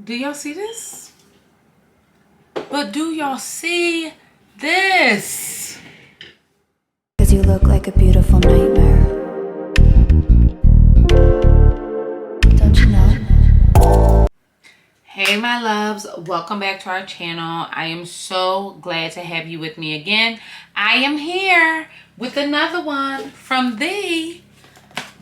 Do y'all see this? But do y'all see this? Because you look like a beautiful nightmare. Don't you know? Hey my loves, welcome back to our channel. I am so glad to have you with me again. I am here with another one from the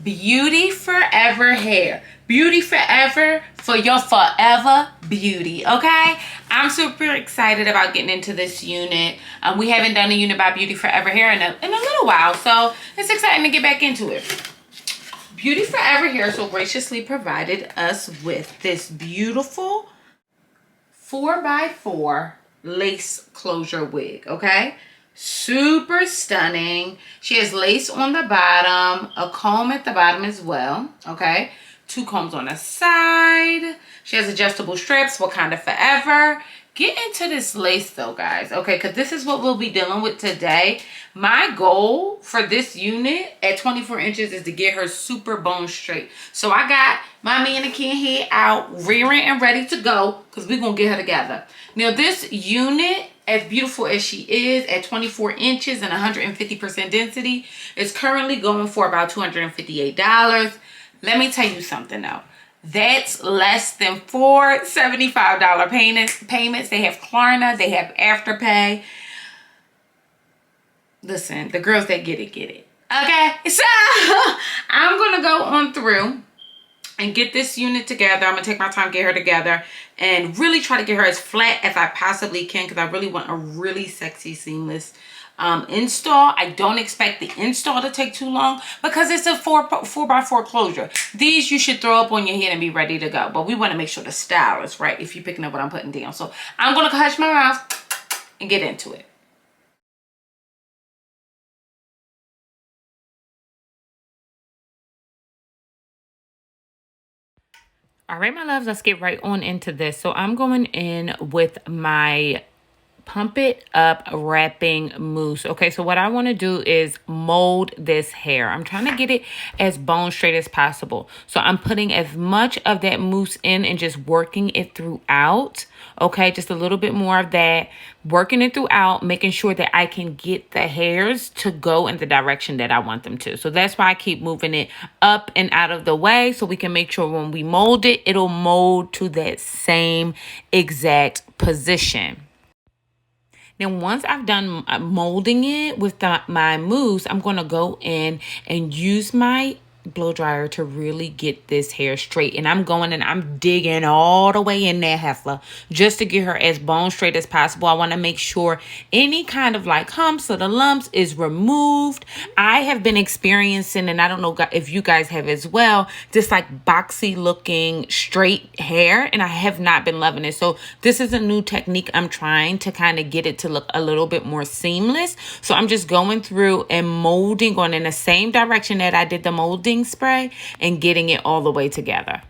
Beauty Forever hair. Beauty Forever for your forever beauty, okay? I'm super excited about getting into this unit. We haven't done a unit by Beauty Forever hair in a little while, so it's exciting to get back into it. Beauty Forever hair so graciously provided us with this beautiful 4x4 lace closure wig, okay? Super stunning. She has lace on the bottom, a comb at the bottom as well, okay? 2 combs on the side. She has adjustable strips, Wakanda Forever. Get into this lace though, guys, okay? Because this is what we'll be dealing with today. My goal for this unit at 24 inches is to get her super bone straight. So I got my mannequin head out, rearing and ready to go because we're going to get her together. Now, this unit, as beautiful as she is, at 24 inches and 150% density, is currently going for about $258. Let me tell you something though. That's less than 4 $75 payments. They have Klarna, they have Afterpay. Listen, the girls that get it, get it. Okay, so I'm gonna go on through and get this unit together. I'm gonna take my time, get her together, and really try to get her as flat as I possibly can because I really want a really sexy, seamless install. I don't expect the install to take too long because it's a 4x4 closure. These you should throw up on your head and be ready to go. But we want to make sure the style is right if you're picking up what I'm putting down. So I'm gonna hush my mouth and get into it. All right, my loves, let's get right on into this. So I'm going in with my Pump It Up wrapping mousse. Okay, so what I want to do is mold this hair. I'm trying to get it as bone straight as possible. So I'm putting as much of that mousse in and just working it throughout. Okay, just a little bit more of that, working it throughout, making sure that I can get the hairs to go in the direction that I want them to. So that's why I keep moving it up and out of the way so we can make sure when we mold it, it'll mold to that same exact position. Now, once I've done molding it with my mousse, I'm going to go in and use my blow dryer to really get this hair straight. And I'm going and I'm digging all the way in there, heifer, just to get her as bone straight as possible. I want to make sure any kind of like humps or the lumps is removed. I have been experiencing, and I don't know if you guys have as well, just like boxy looking straight hair, and I have not been loving it. So this is a new technique I'm trying to kind of get it to look a little bit more seamless. So I'm just going through and molding on in the same direction that I did the molding spray and getting it all the way together.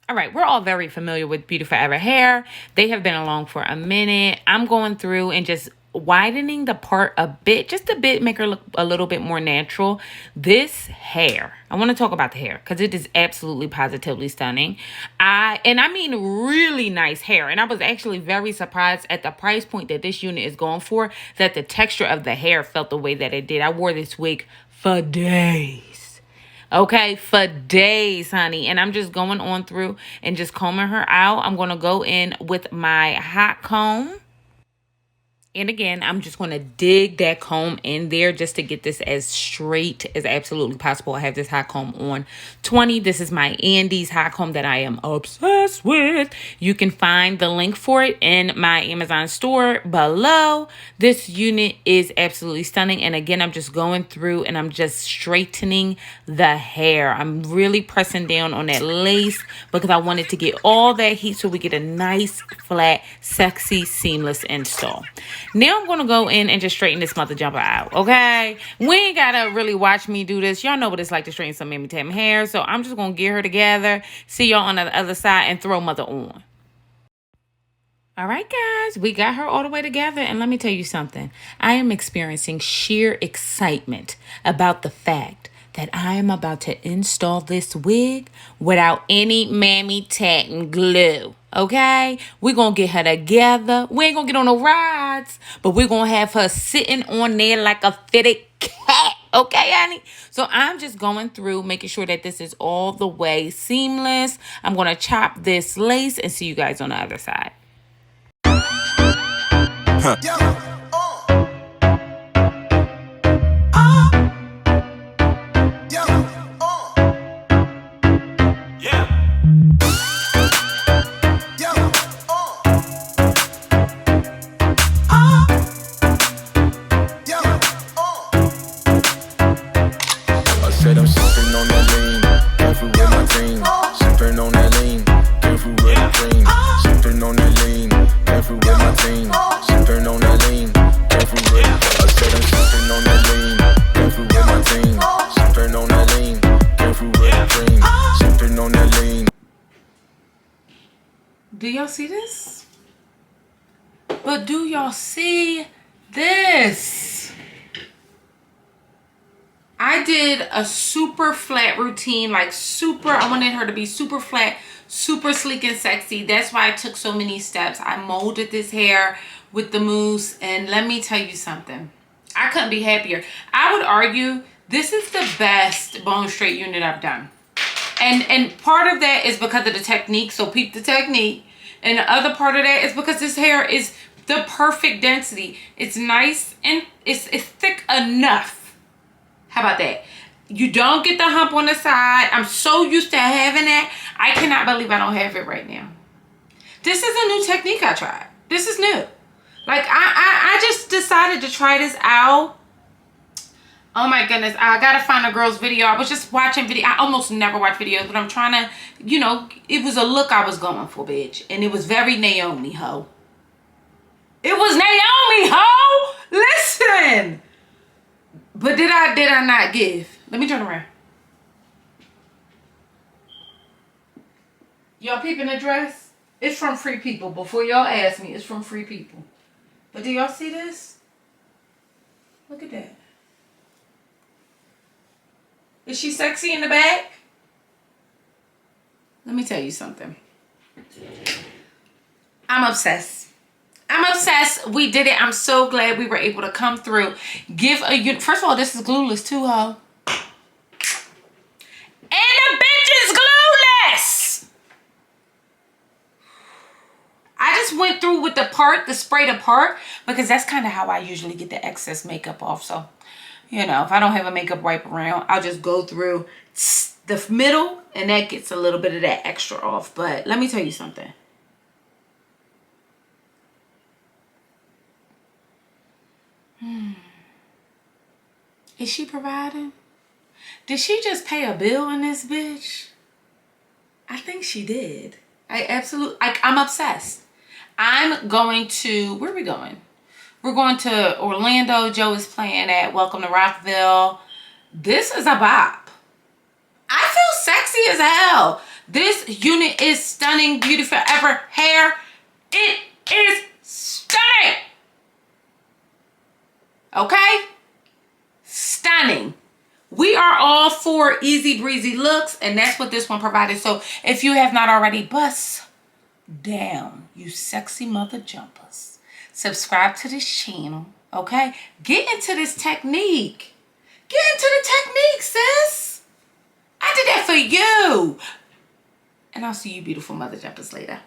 All right, we're all very familiar with Beauty Forever hair. They have been along for a minute. I'm going through and just widening the part a bit, just a bit, make her look a little bit more natural. This hair, I want to talk about the hair because it is absolutely positively stunning. I mean really nice hair, and I was actually very surprised at the price point that this unit is going for, that the texture of the hair felt the way that it did. I wore this wig for days. Okay, for days, honey. And I'm just going on through and just combing her out. I'm going to go in with my hot comb. And again, I'm just going to dig that comb in there just to get this as straight as absolutely possible. I have this hot comb on 20. This is my Andes hot comb that I am obsessed with. You can find the link for it in my Amazon store below. This unit is absolutely stunning. And again, I'm just going through and I'm just straightening the hair. I'm really pressing down on that lace because I wanted to get all that heat so we get a nice, flat, sexy, seamless install. Now I'm going to go in and just straighten this mother jumper out, okay? We ain't got to really watch me do this. Y'all know what it's like to straighten some Mammy Tam hair. So I'm just going to get her together, see y'all on the other side, and throw mother on. All right, guys, we got her all the way together. And let me tell you something. I am experiencing sheer excitement about the fact that I am about to install this wig without any mammy tat glue. Okay? We're going to get her together. We ain't going to get on no rides, but we're going to have her sitting on there like a fitted cat. Okay, honey? So I'm just going through, making sure that this is all the way seamless. I'm going to chop this lace and see you guys on the other side. Said I'm sipping on that lean, careful with my team. Sipping on that lean, careful with the cream. Sipping on that lean, careful with my team. Sipping on that lean, careful with. I said I'm sipping on that lean, careful with my team. Sipping on that lean, careful with the cream. Sipping on that lean. Do y'all see this? But do y'all see this? I did a super flat routine, like super, I wanted her to be super flat, super sleek and sexy. That's why I took so many steps. I molded this hair with the mousse, and let me tell you something. I couldn't be happier. I would argue this is the best bone straight unit I've done. And part of that is because of the technique, so peep the technique. And the other part of that is because this hair is the perfect density. It's nice and it's thick enough. How about that? You don't get the hump on the side. I'm so used to having that. I cannot believe I don't have it right now. This is a new technique I tried. This is new. Like, I just decided to try this out. Oh my goodness. I gotta find a girl's video. I was just watching video. I almost never watch videos, but I'm trying to, you know, it was a look I was going for, bitch. And it was very Naomi, ho. It was Naomi, ho! Listen! But did I not give? Let me turn around. Y'all peeping the dress? It's from Free People. Before y'all ask me, it's from Free People. But do y'all see this? Look at that. Is she sexy in the back? Let me tell you something. I'm obsessed. I'm obsessed. We did it. I'm so glad we were able to come through. First of all, this is glueless too, ho. And the bitch is glueless. I just went through with the sprayed apart, because that's kind of how I usually get the excess makeup off. So, you know, if I don't have a makeup wipe around, I'll just go through the middle, and that gets a little bit of that extra off. But let me tell you something. Is she providing? Did she just pay a bill in this bitch? I think she did. I'm obsessed. I'm going to, where are we going? We're going to Orlando. Joe is playing at Welcome to Rockville. This is a bop. I feel sexy as hell. This unit is stunning. Beauty Forever hair. It is stunning. Okay? Stunning. We are all for easy breezy looks, and that's what this one provided. So if you have not already, bust down, you sexy mother jumpers. Subscribe to this channel, okay? Get into this technique. Get into the technique, sis. I did that for you. And I'll see you beautiful mother jumpers later.